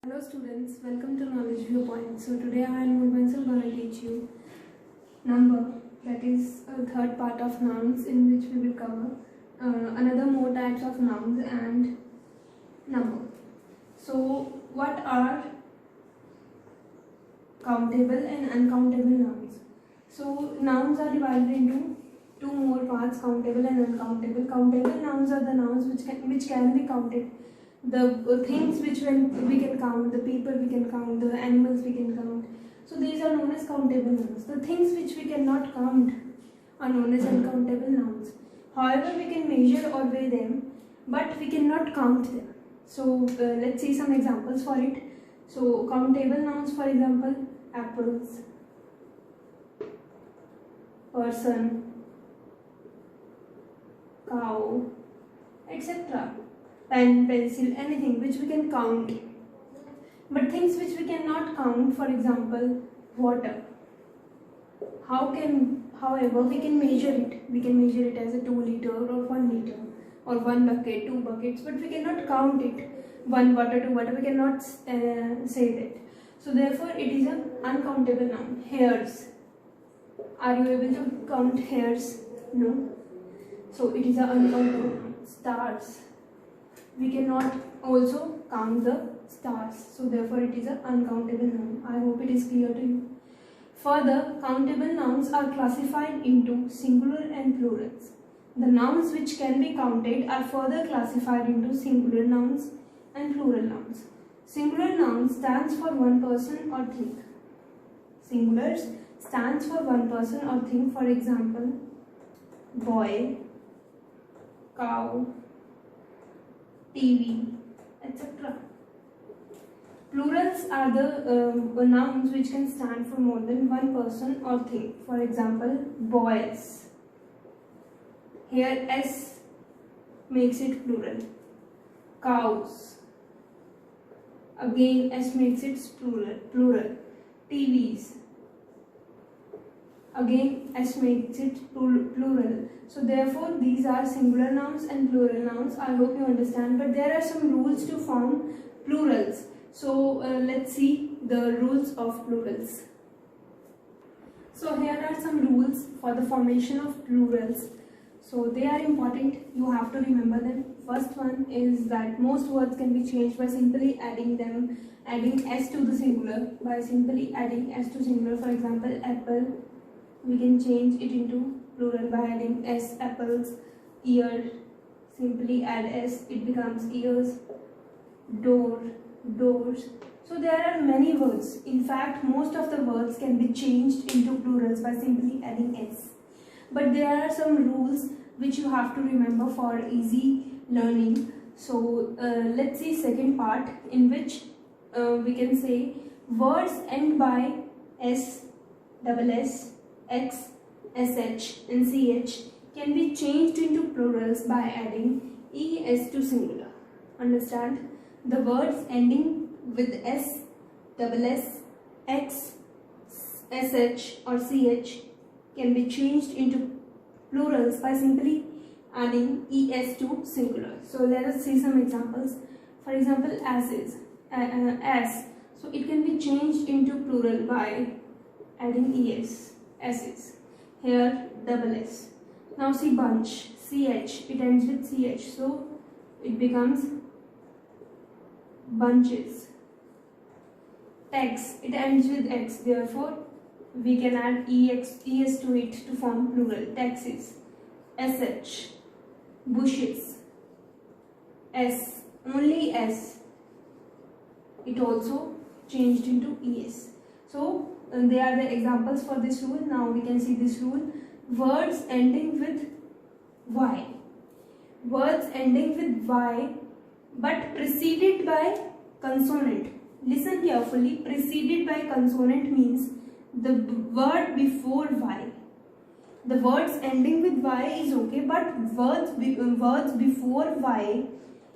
Hello students, welcome to Knowledge Viewpoint. So today I am Mubensal going to teach you number, that is a third part of nouns, in which we will cover another more types of nouns and number. So what are countable and uncountable nouns? So nouns are divided into two more parts, countable and uncountable. Countable nouns are the nouns which can be counted. The things which we can count, the people we can count, the animals we can count. So these are known as countable nouns. The things which we cannot count are known as uncountable nouns. However, we can measure or weigh them, but we cannot count them. So let's see some examples for it. So countable nouns, for example, apples, person, cow, etc. Pen, pencil, anything which we can count. But things which we cannot count, for example, water. However, we can measure it. We can measure it as a 2 liter or 1 liter or 1 bucket, 2 buckets, but we cannot count it. 1 water, 2 water, we cannot say that. So therefore, it is an uncountable noun. Hairs. Are you able to count hairs? No. So it is an uncountable noun. Stars. We cannot also count the stars, so therefore it is an uncountable noun. I hope it is clear to you. Further, countable nouns are classified into singular and plurals. The nouns which can be counted are further classified into singular nouns and plural nouns. Singular noun stands for one person or thing. Singulars stands for one person or thing. For example, boy, cow, TV, etc. Plurals are the nouns which can stand for more than one person or thing. For example, boys. Here S makes it plural. Cows. Again S makes it plural. TVs. Again S makes it plural. So therefore these are singular nouns and plural nouns. I hope you understand, but there are some rules to form plurals. So let's see the rules of plurals. So here are some rules for the formation of plurals. So they are important, you have to remember them. First one is that most words can be changed by simply adding S to the singular. By simply adding S to singular, for example, apple, we can change it into plural by adding S. Apples. Ear, simply add S, it becomes ears. Door, doors. So there are many words. In fact, most of the words can be changed into plurals by simply adding S. But there are some rules which you have to remember for easy learning. So let's see second part, in which we can say words end by S, double S, X, SH and CH can be changed into plurals by adding ES to singular. Understand? The words ending with S, double S, X, SH or CH can be changed into plurals by simply adding ES to singular. So let us see some examples. For example, asses, as. So it can be changed into plural by adding ES, asses. Here double S. Now see bunch, CH, it ends with CH, so it becomes bunches. Text, it ends with X, therefore we can add ES to it to form plural, taxes. SH, bushes. S, only S, it also changed into ES. So they are the examples for this rule. Now we can see this rule. Words ending with Y. Words ending with Y but preceded by consonant. Listen carefully. Preceded by consonant means the word before Y. The words ending with Y is okay, but words before Y,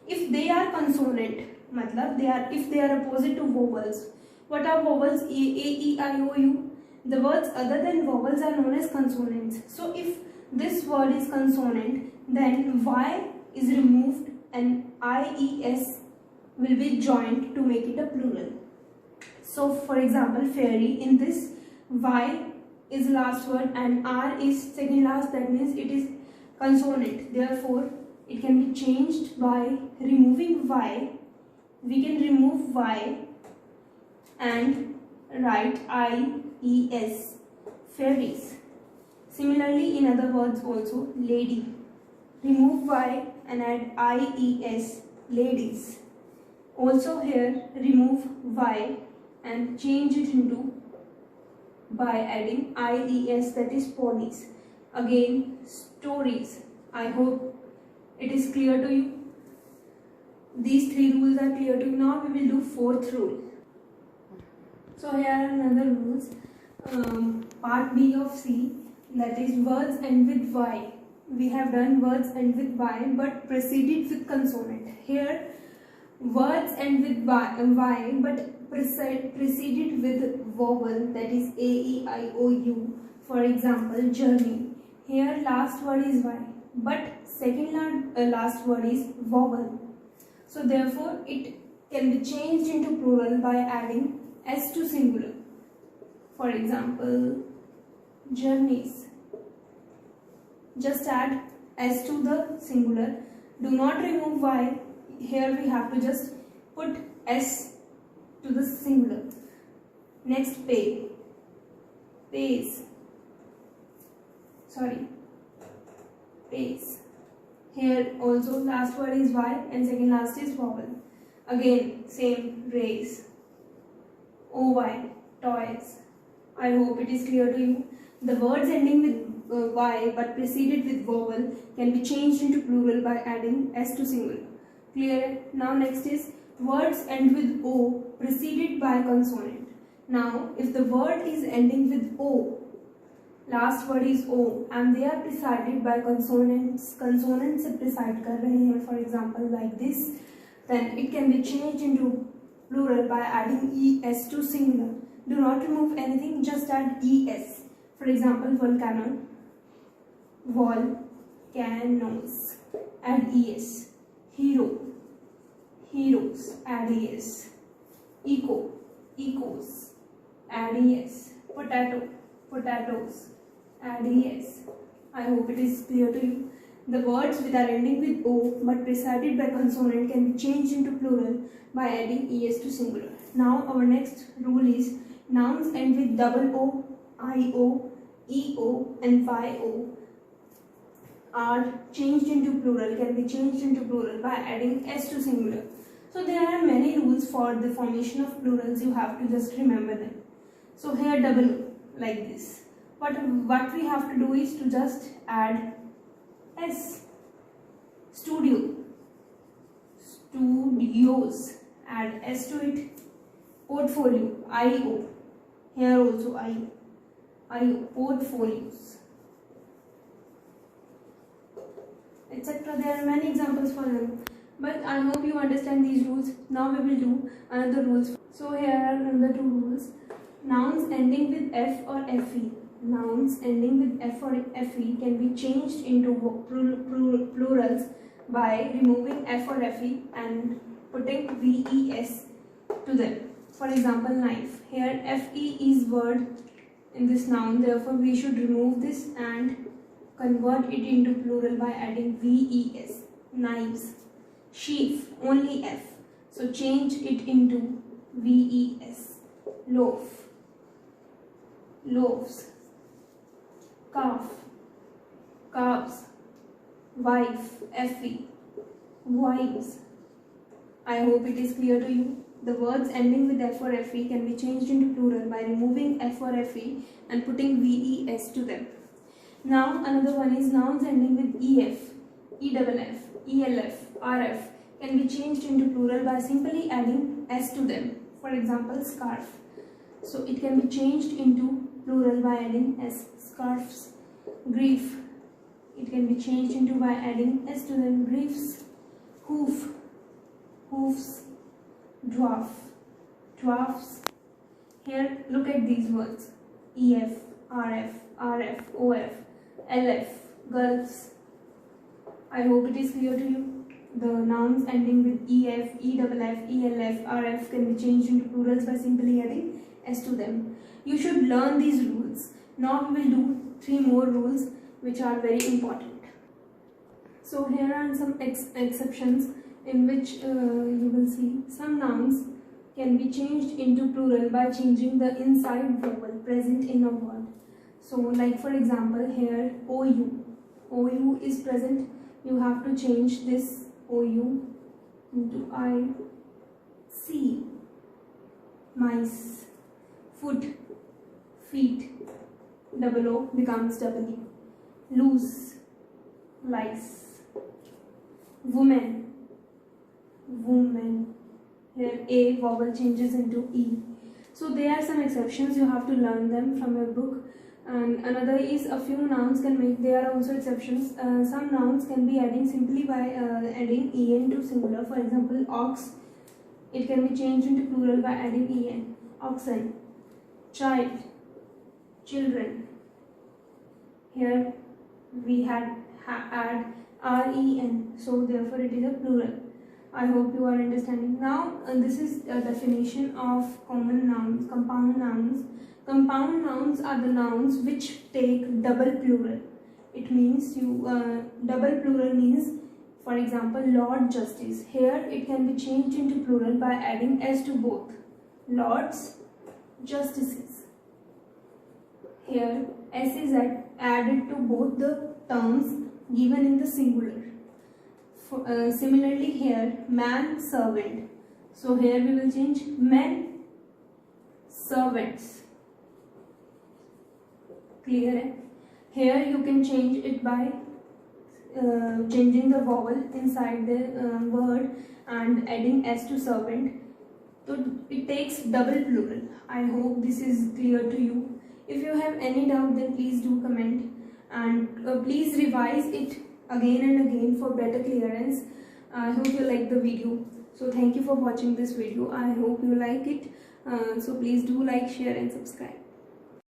if they are consonant, if they are opposite to vowels. What are vowels? A, E, I, O, U. The words other than vowels are known as consonants. So if this word is consonant, then Y is removed and IES will be joined to make it a plural. So for example, fairy, in this Y is last word and R is second last, that means it is consonant. Therefore, it can be changed by removing Y. We can remove Y and write I-E-S, fairies. Similarly, in other words also, lady. Remove Y and add I-E-S, ladies. Also here, remove Y and change it into by adding IES, that is ponies. Again, stories. I hope it is clear to you. These three rules are clear to you. Now we will do fourth rule. So here are another rules. Part B of C, that is words end with Y. We have done words end with Y but preceded with consonant. Here words end with Y but preceded with vowel, that is A, E, I, O, U. For example, journey. Here last word is Y but second last word is vowel. So therefore it can be changed into plural by adding S to singular. For example, journeys. Just add S to the singular. Do not remove Y. Here we have to just put S to the singular. Next, pay. Pays. Pays. Here also last word is Y and second last is vowel. Again same, raise. OY, toys. I hope it is clear to you. The words ending with Y but preceded with vowel can be changed into plural by adding S to singular. Clear? Now next is words end with O preceded by consonant. Now if the word is ending with O, last word is O and they are preceded by consonants से precede कर रहे हैं, for example like this, then it can be changed into plural by adding ES to singular. Do not remove anything, just add ES. For example, volcano, volcanoes, add ES. Hero, heroes, add ES. Eco, ecos, add ES. Potato, potatoes, add ES. I hope it is clear to you. The words which are ending with O but preceded by consonant can be changed into plural by adding ES to singular. Now our next rule is nouns end with double O, IO, EO and YO are changed into plural, can be changed into plural by adding S to singular. So there are many rules for the formation of plurals, you have to just remember them. So here double O, like this. But what we have to do is to just add S. Studio, studios, add S to it. Portfolio, IO, here also IO, portfolios, etc. There are many examples for them, but I hope you understand these rules. Now we will do another rules. So here are another two rules. Nouns ending with F or FE. Nouns ending with F or FE can be changed into plurals by removing F or FE and putting VES to them. For example, knife. Here FE is word in this noun, therefore we should remove this and convert it into plural by adding VES. Knives. Sheaf, only F, so change it into VES. Loaf, loaves. Calf, calves. Wife, FE, wives. I hope it is clear to you. The words ending with F or FE can be changed into plural by removing F or FE and putting VES to them. Now another one is nouns ending with EF, EFF, ELF, RF can be changed into plural by simply adding S to them. For example, scarf. So it can be changed into plural by adding S. Scarves. Grief. It can be changed into by adding S to them. Griefs. Hoof. Hoofs. Dwarf. Dwarfs. Here look at these words. EF, RF, OF, LF. Gulfs. I hope it is clear to you. the nouns ending with ef, eff, elf, rf can be changed into plurals by simply adding s to them. You should learn these rules. Now we will do 3 more rules which are very important. So here are some exceptions in which you will see some nouns can be changed into plural by changing the inside vowel present in a word. So like for example here OU is present, you have to change this OU into I. See, mice, foot, feet, double O becomes W. Loose, lice, woman, woman. Here A vowel changes into E. So there are some exceptions, you have to learn them from your book. And another is a few nouns can make, there are also exceptions. Some nouns can be adding simply by adding en to singular. For example, ox, it can be changed into plural by adding en. Oxen, child, children. Here we had add ren, so therefore it is a plural. I hope you are understanding. Now this is a definition of common nouns, compound nouns. Compound nouns are the nouns which take double plural. It means double plural means, for example, Lord Justice. Here it can be changed into plural by adding s to both. Lords, justices. Here s is added to both the terms given in the singular. Similarly here man, servant. So here we will change men, servants. Clear? Here you can change it by changing the vowel inside the word and adding s to servant. So it takes double plural. I hope this is clear to you. If you have any doubt, then please do comment, and please revise it again and again for better clearance. I hope you like the video. So thank you for watching this video. I hope you like it. So please do like, share and subscribe.